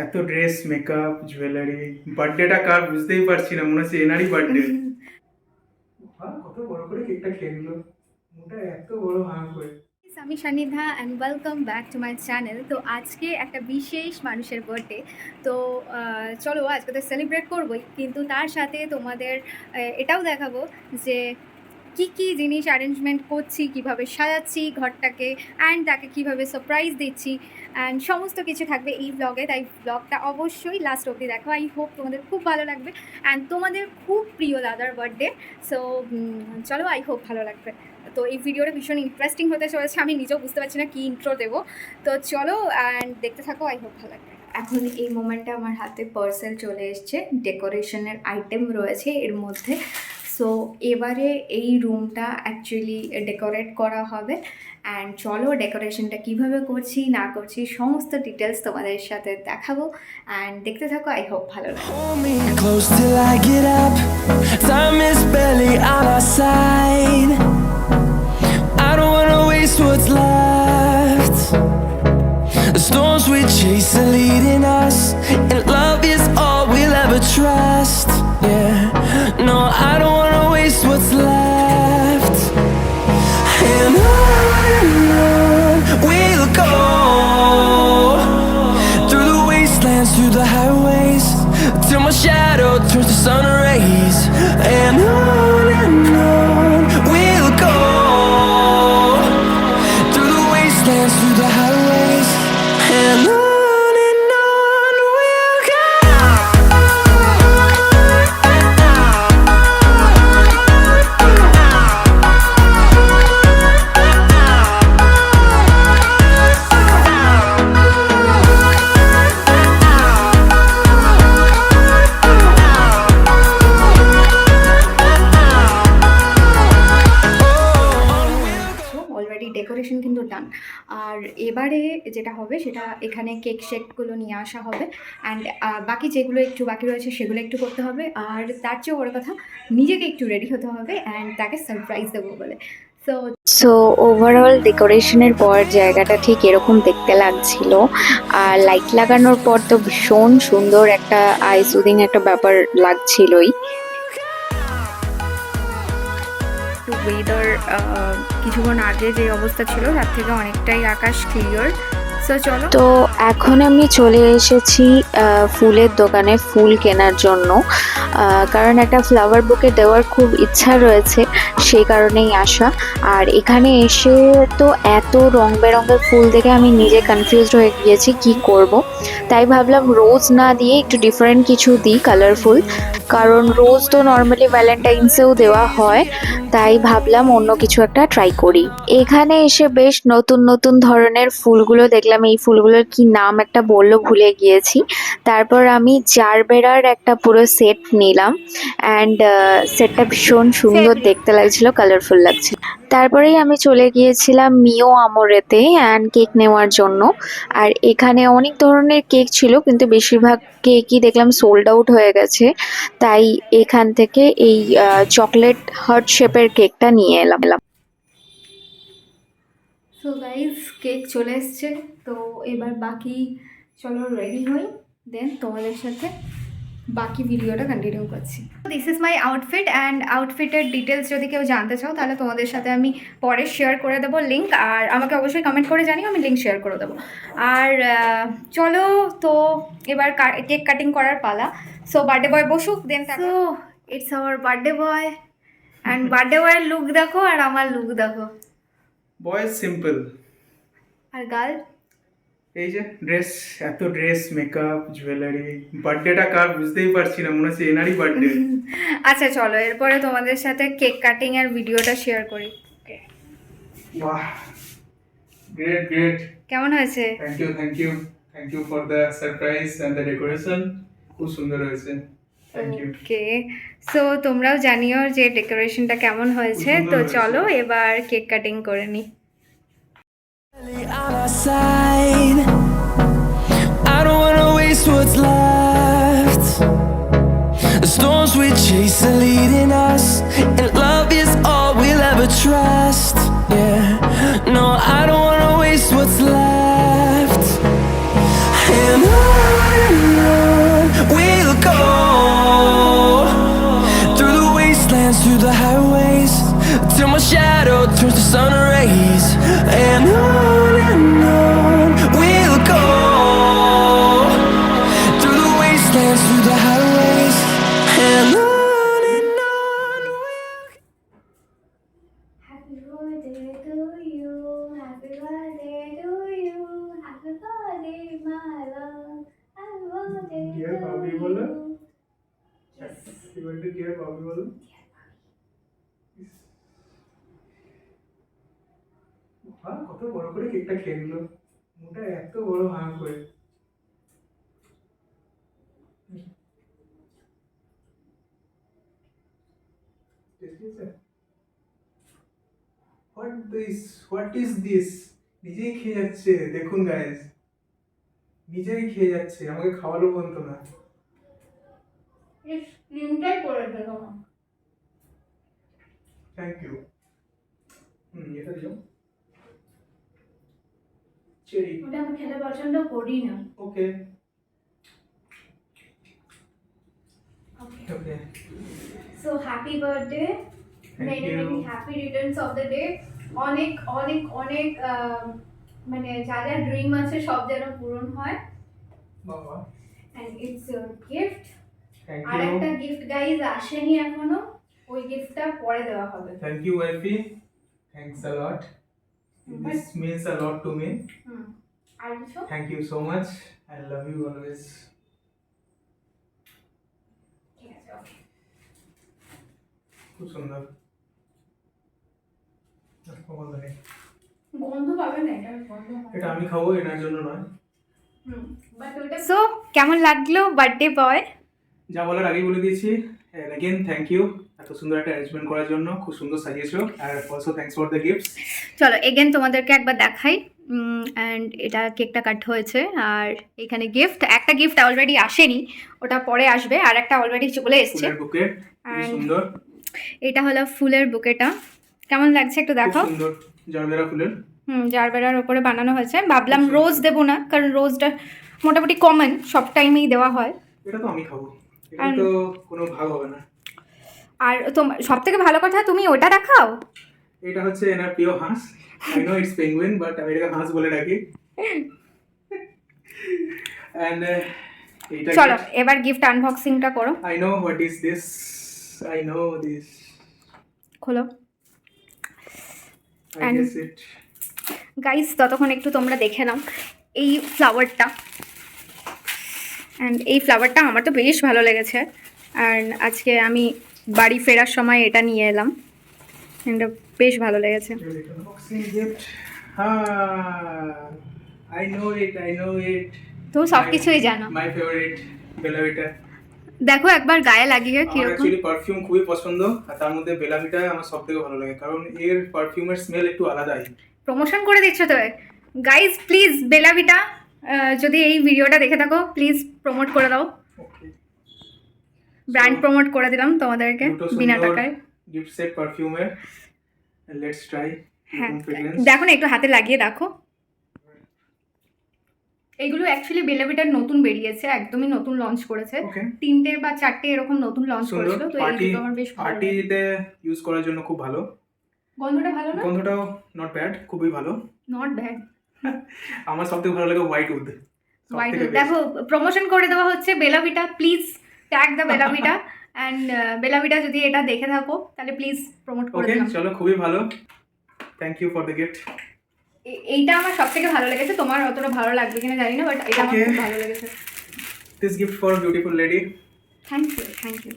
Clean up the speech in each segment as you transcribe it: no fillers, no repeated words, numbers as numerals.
এত dress makeup jewellery বার্থডেটা কার বুঝতেই পারছি না, মনে হচ্ছে এনারই বার্থডে। কত বড় করে কেকটা খেয়ে নিল, মুখটা এত বড় ভাঙ করে। আমি Sanidha and welcome back to my channel. তো আজকে একটা বিশেষ মানুষের বার্থডে। তো চলো আজকে তো সেলিব্রেট করবোই, কিন্তু তার সাথে তোমাদের এটাও দেখাবো যে কি কি জিনিস অ্যারেঞ্জমেন্ট করছি, কিভাবে সাজাচ্ছি ঘরটাকে, অ্যান্ড তাকে কিভাবে সারপ্রাইজ দিচ্ছি, অ্যান্ড সমস্ত কিছু থাকবে এই ব্লগে। তাই ব্লগটা অবশ্যই লাস্ট অবধি দেখো। আই হোপ তোমাদের খুব ভালো লাগবে, অ্যান্ড তোমাদের খুব প্রিয় দাদার বার্থডে। সো চলো, আই হোপ ভালো লাগবে। তো এই ভিডিওটা ভীষণ ইন্টারেস্টিং হতে চলেছে, আমি নিজেও বুঝতে পারছি না কী ইন্ট্রো দেবো। তো চলো অ্যান্ড দেখতে থাকো, আই হোপ ভালো লাগবে। এখন এই মোমেন্টে আমার হাতে পার্সেল চলে এসছে, ডেকোরেশনের আইটেম রয়েছে এর মধ্যে। সো এবারে এই রুমটা অ্যাকচুয়ালি ডেকোরেট করা হবে, অ্যান্ড চলো ডেকোরেশনটা কিভাবে করছি না করছি সমস্ত ডিটেলস তোমাদের সাথে দেখাবো, অ্যান্ড দেখতে থাকো, আই হোপ ভালো লাগে। The storms we chase are leading us, and love is all we'll ever trust. Yeah, no, I don't wanna waste what's left. And on we'll go, through the wastelands, through the highways, till my shadow turns to sun rays. And on we'll go, through the wastelands, through the highways. And on we'll go. Already decoration কিন্তু ডান। আর এবারে যেটা হবে সেটা এখানে cake শেকগুলো নিয়ে আসা হবে, and বাকি যেগুলো একটু বাকি রয়েছে সেগুলো একটু করতে হবে। আর তার চেয়েও বড় কথা, নিজেকে একটু রেডি হতে হবে অ্যান্ড তাকে সারপ্রাইজ দেবো বলে। সো ওভারঅল ডেকোরেশনের পর জায়গাটা ঠিক এরকম দেখতে লাগছিল, আর লাইট লাগানোর পর তো ভীষণ সুন্দর একটা আই সুদিং একটা ব্যাপার লাগছিলই। ওয়েদার কিছুক্ষণ আগে যে অবস্থা ছিল তার থেকে অনেকটাই আকাশ ক্লিয়ার। তো এখন আমি চলে এসেছি ফুলের দোকানে ফুল কেনার জন্য, কারণ একটা ফ্লাওয়ার বুকে দেওয়ার খুব ইচ্ছা রয়েছে, সেই কারণেই আসা। আর এখানে এসে তো এত রং বেরঙের ফুল দেখে আমি নিজে কনফিউজড হয়ে গিয়েছি কি করব। তাই ভাবলাম রোজ না দিয়ে একটু ডিফারেন্ট কিছু দিই, কালারফুল, কারণ রোজ তো নর্মালি ভ্যালেন্টাইন্সেও দেওয়া হয়। তাই ভাবলাম অন্য কিছু একটা ট্রাই করি। এখানে এসে বেশ নতুন নতুন ধরনের ফুলগুলো দেখলাম। এই ফুলগুলোর কি নাম একটা বললো, ভুলে গিয়েছি। তারপর আমি জারবেরার একটা পুরো সেট নিলাম, অ্যান্ড সেটটা ভীষণ সুন্দর দেখতে লাগছিল, কালারফুল লাগছিল। তারপরেই আমি চলে গিয়েছিলাম মিও আমোরেতে অ্যান্ড কেক নেওয়ার জন্য। আর এখানে অনেক ধরনের কেক ছিল, কিন্তু বেশিরভাগ কেকই দেখলাম সোল্ড আউট হয়ে গেছে। তাই এখান থেকে এই চকলেট হার্ট শেপের কেকটা নিয়ে এলাম। সো গাইজ, কেক চলে এসছে। তো এবার বাকি চলো রেডি হই, দেন তোমাদের সাথে বাকি ভিডিওটা কন্টিনিউ করছি। This is my outfit, and আউটফিটের ডিটেলস যদি কেউ জানতে চাও তাহলে তোমাদের সাথে আমি পরে শেয়ার করে দেবো লিঙ্ক, আর আমাকে অবশ্যই কমেন্ট করে জানিও, আমি লিঙ্ক শেয়ার করে দেবো। আর চলো, তো এবার কেক কাটিং করার পালা। সো বার্থডে বয় বসুক, then so it's our birthday boy, and birthday বয়ের লুক দেখো আর আমার লুক দেখো। বয় সিম্পল, আর গার্ল এই যে ড্রেস, এত ড্রেস মেকআপ জুয়েলারি বার্থডেটা কার বুঝতেই পারছি না, মনে হচ্ছে এনারই বার্থডে। আচ্ছা চলো, এরপরে তোমাদের সাথে কেক কাটিং এর ভিডিওটা শেয়ার করি। বাহ, গ্রেট গ্রেট, কেমন হয়েছে? Thank you for the surprise and the decoration, খুব সুন্দর হয়েছে, থ্যাংক ইউ। ওকে, সো তোমরাও জানিও যে ডেকোরেশনটা কেমন হয়েছে। তো চলো এবার কেক কাটিং করে নিই। On our side, I don't wanna waste what's left. The storms we chase are leading us, and love is all we'll ever trust. Yeah, no, I don't wanna waste what's left. And on shadow turns to sun rays, and on we'll go, through the wastelands, through the highways, and on we'll Happy birthday to you, happy birthday to you, happy birthday my love, happy birthday Dear to Bobby, you. বলো। Happy birthday dear Bobby বলো। বাহ, কত বড় করে কেকটা খেয়ে নিল, মুখটা এত বড় হাঁ করে। Tasty আছে? What is this? নিজেই খেয়ে যাচ্ছে, দেখুন গাইস, নিজেই খেয়ে যাচ্ছে, আমাকে খাওয়ালো পর্যন্ত না। ক্রিমটাই পড়েছে তোমার। Thank you. এটা দিও। চেরি। ওটা আমি খেতে পছন্দ করি না। ওকে। Okay. Okay. So happy birthday. Thank Many you. many happy returns of the day. অনেক অনেক অনেক মানে যা যা ড্রিম আছে সব যেন পূরণ হয়। বাবা। And it's your gift. Thank আর ইউ। একটা গিফট গাইজ আসেনি এখনো, ওই গিফটটা পরে দেওয়া হবে। Thank you wifey. Thanks a lot. This means a lot to me. আর কিছু? Thank you so much. I love you always. ঠিক আছে, ওকে। খুব সুন্দর। গন্ধ নেই। গন্ধ পাবে না, এটা গন্ধ পাবে। এটা আমি খাবো, এনার জন্য নয়। বাট ওটা সো কেমন লাগলো বার্থডে বয়? যা বলার আগেই বলে দিয়েছি। অ্যাগেন থ্যাংক ইউ এত সুন্দর একটা অ্যারেঞ্জমেন্ট করার জন্য, খুব সুন্দর সাজিয়েছো। আর also thanks for the gifts. চলো এগেন তোমাদেরকে একবার দেখাই। অ্যান্ড এটা কেকটা কাট হয়েছে, আর এখানে গিফট, একটা গিফট অলরেডি আসেনি, ওটা পরে আসবে, আর একটা অলরেডি চলে এসেছে। ফুলের বুকে, খুব সুন্দর। এটা হলো ফুলের বুকেটা, কেমন লাগছে একটু খুব দেখো। সুন্দর জারবেরা ফুলের। জারবেরার ওপরে বানানো হয়েছে। ভাবলাম রোজ দেবো না, কারণ রোজটা মোটামুটি কমন, সব টাইমেই দেওয়া হয়। এটা তো আমি খাবো, এটা তো কোনো ভাগ হবে না। আর তোমার সব থেকে ভালো কথা, তুমি ওটা দেখাও। এটা হচ্ছে এনার প্রিয় হাঁস। I know it's penguin, but আমি এটাকে হাঁস বলে ডাকি। এন্ড এইটা চলো এবার গিফট আনবক্সিংটা করো। I know what is this, I know this. খোলো আই গেস ইট। গাইস ততক্ষণ একটু তোমরা দেখে নাও এই ফ্লাওয়ারটা। অ্যান্ড এই ফ্লাওয়ারটা আমার তো বেশ ভালো লেগেছে, অ্যান্ড আজকে আমি বাড়ি ফেরার সময় এটা নিয়ে এলাম, এটা বেশ ভালো লেগেছে। Unboxing gift. I know it, I know it. তুমি সব কিছুই জানো। My favourite Bella Vita. দেখো একবার গায়ে লাগিয়ে আমার কিরকম। অ্যাকচুয়ালি পারফিউম খুবই পছন্দ, আর তার মধ্যে বেলা ভিটা আমার সবথেকে ভালো লাগে, কারণ এর পারফিউমের স্মেল একটু আলাদাই। প্রমোশন করে দিচ্ছ তো গাইজ, প্লিজ বেলাভিটা যদি এই ভিডিওটা দেখে থাকো প্লিজ প্রমোট করে দাও। ব্র্যান্ড প্রমোট করে দিলাম তোমাদেরকে বিনা টাকায়। গিফট সেট পারফিউমের, লেটস ট্রাই। হ্যাঁ দেখো না, একটু হাতে লাগিয়ে দেখো। এইগুলো অ্যাকচুয়ালি বেলাভিটার নতুন বেরিয়েছে, একদমই নতুন লঞ্চ করেছে। 3টে বা 4টে এরকম নতুন লঞ্চ করেছিল, তো এই দুটো আমার বেশ ভালো লাগে। পার্টিতে ইউজ করার জন্য খুব ভালো। গন্ধটা ভালো না? গন্ধটাও নট ব্যাড, খুবই ভালো। Not bad. আমার সবথেকে ভালো লাগে হোয়াইট উড। White wood. দেখো প্রমোশন করে দেওয়া হচ্ছে Bellavita, please tag the Bellavita. And Bellavita যদি এটা দেখে থাকো তাহলে প্লিজ প্রমোট করে ওকে দিলাম। চলো, খুবই ভালো। Thank you for the gift. এইটা আমার সবথেকে ভালো লেগেছে, তোমার অতটা ভালো লাগবে কিনা জানি না, বাট এটা আমার খুব ভালো লেগেছে। This gift for beautiful lady. Thank you, thank you.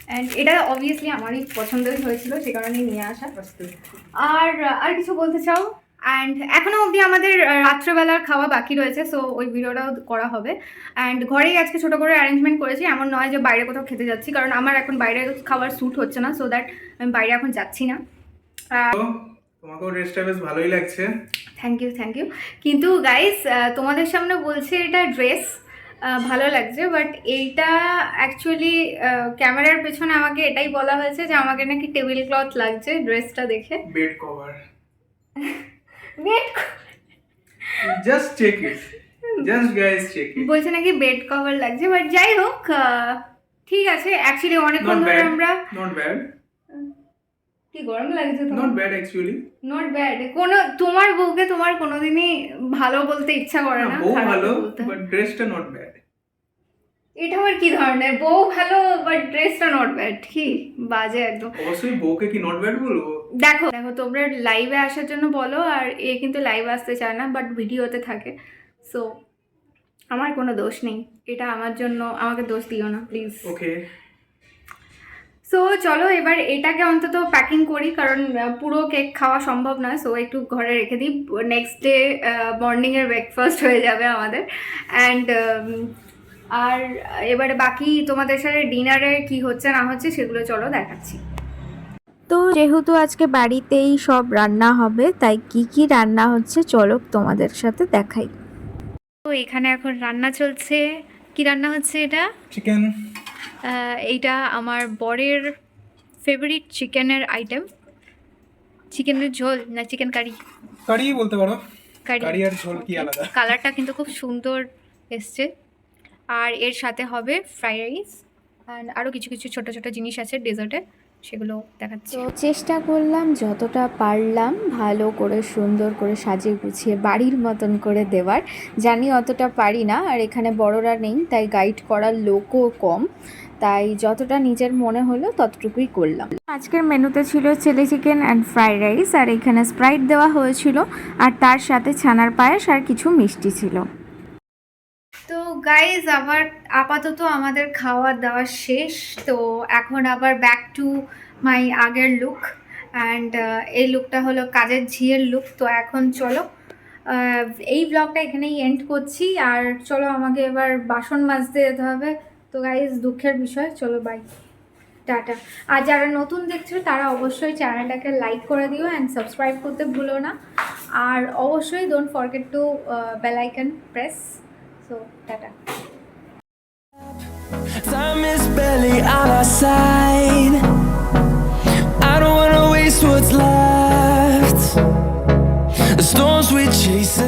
And এটা অবভিয়াসলি আমারই পছন্দই হয়েছিল, সে কারণেই নিয়ে আসা। আর কিছু বলতে চাও? অ্যান্ড এখনও অবধি আমাদের রাত্রেবেলার খাওয়া বাকি রয়েছে, সো ওই ভিডিওটাও করা হবে। অ্যান্ড ঘরেই আজকে ছোটো করে অ্যারেঞ্জমেন্ট করেছি, এমন নয় যে বাইরে কোথাও খেতে যাচ্ছি, কারণ আমার এখন বাইরে খাবার স্যুট হচ্ছে না, সো দ্যাট আমি বাইরে এখন যাচ্ছি না। তোমাকেও ড্রেসটা বেশ ভালোই লাগছে। Thank you, thank you. কিন্তু গাইস তোমাদের সামনে বলছে এটা ড্রেস ভালো লাগছে, বাট এইটা অ্যাকচুয়ালি ক্যামেরার পেছনে আমাকে এটাই বলা হয়েছে যে আমাকে নাকি টেবিল ক্লথ লাগছে ড্রেসটা দেখে। Bed cover. Bed just check it, just guys check it. বলছে নাকি বেড কভার লাগছে, বাট যাই হোক ঠিক আছে। অ্যাকচুয়ালি অনেকক্ষণ ধরে আমরা নট ব্যাড। কি গরম লাগছে নট তোমার? Bad actually. Not bad. তোমার বউকে তোমার কোনোদিনই ভালো বলতে ইচ্ছা করে না, বউ খারাপ ভালো বলতে হয়। বাট ড্রেসটা নট ব্যাড। এটা আবার কি ধরনের বউ ভালো বাট ড্রেসটা নট ব্যাড? কি বাজে একদম। অবশ্যই বউকে কি নট ব্যাড বলবো? দেখো তোমরা লাইভে আসার জন্য বলো, আর এ কিন্তু লাইভে আসতে চায় না বাট ভিডিওতে থাকে। সো আমার কোনো দোষ নেই, এটা আমার জন্য আমাকে দোষ দিও না প্লিজ। ওকে। সো চলো এবার এটাকে অন্তত প্যাকিং করি, কারণ পুরো কেক খাওয়া সম্ভব নয়। সো একটু ঘরে রেখে দিই, নেক্সট ডে মর্নিংয়ের ব্রেকফাস্ট হয়ে যাবে আমাদের। অ্যান্ড আর এবারে বাকি তোমাদের সাথে ডিনারে কি হচ্ছে না হচ্ছে সেগুলো চলো দেখাচ্ছি। তো যেহেতু আজকে বাড়িতেই সব রান্না হবে, তাই কি কি রান্না হচ্ছে চলো তোমাদের সাথে দেখাই। তো এখানে এখন রান্না চলছে। কি রান্না হচ্ছে এটা? চিকেন। এইটা আমার বরের ফেভারিট চিকেনের আইটেম। চিকেনের ঝোল না চিকেন কারি? কারি বলতে পারো। কারি। কারি আর ঝোল কি আলাদা? কালারটা কিন্তু খুব সুন্দর এসছে। আর এর সাথে হবে ফ্রাইড রাইস অ্যান্ড আরও কিছু কিছু ছোটো ছোটো জিনিস আছে ডেজার্টে, সেগুলো দেখাচ্ছি। তো চেষ্টা করলাম যতটা পারলাম ভালো করে সুন্দর করে সাজিয়ে গুছিয়ে বাড়ির মতন করে দেওয়ার। জানি অতটা পারি না, আর এখানে বড়রা নেই তাই গাইড করার লোকও কম, তাই যতটা নিজের মনে হলো ততটুকুই করলাম। আজকের মেনুতে ছিল chilli chicken and fried rice, আর এখানে স্প্রাইট দেওয়া হয়েছিল, আর তার সাথে ছানার পায়েস আর কিছু মিষ্টি ছিল। তো গাইজ আবার আপাতত আমাদের খাওয়া দাওয়া শেষ। তো এখন আবার ব্যাক টু মাই আগের লুক, অ্যান্ড এই লুকটা হলো কাজের ঝিয়ের লুক। তো এখন চলো এই ব্লগটা এখানেই এন্ড করছি, আর চলো আমাকে এবার বাসন মাজতে যেতে হবে। তো গাইজ দুঃখের বিষয়, চলো বাই, টাটা। আর যারা নতুন দেখছো তারা অবশ্যই চ্যানেলটাকে লাইক করে দিও অ্যান্ড সাবস্ক্রাইব করতে ভুলো না, আর অবশ্যই don't forget to bell icon press. So, tata. Time is barely on our side. I don't wanna waste what's left. The storms we chase.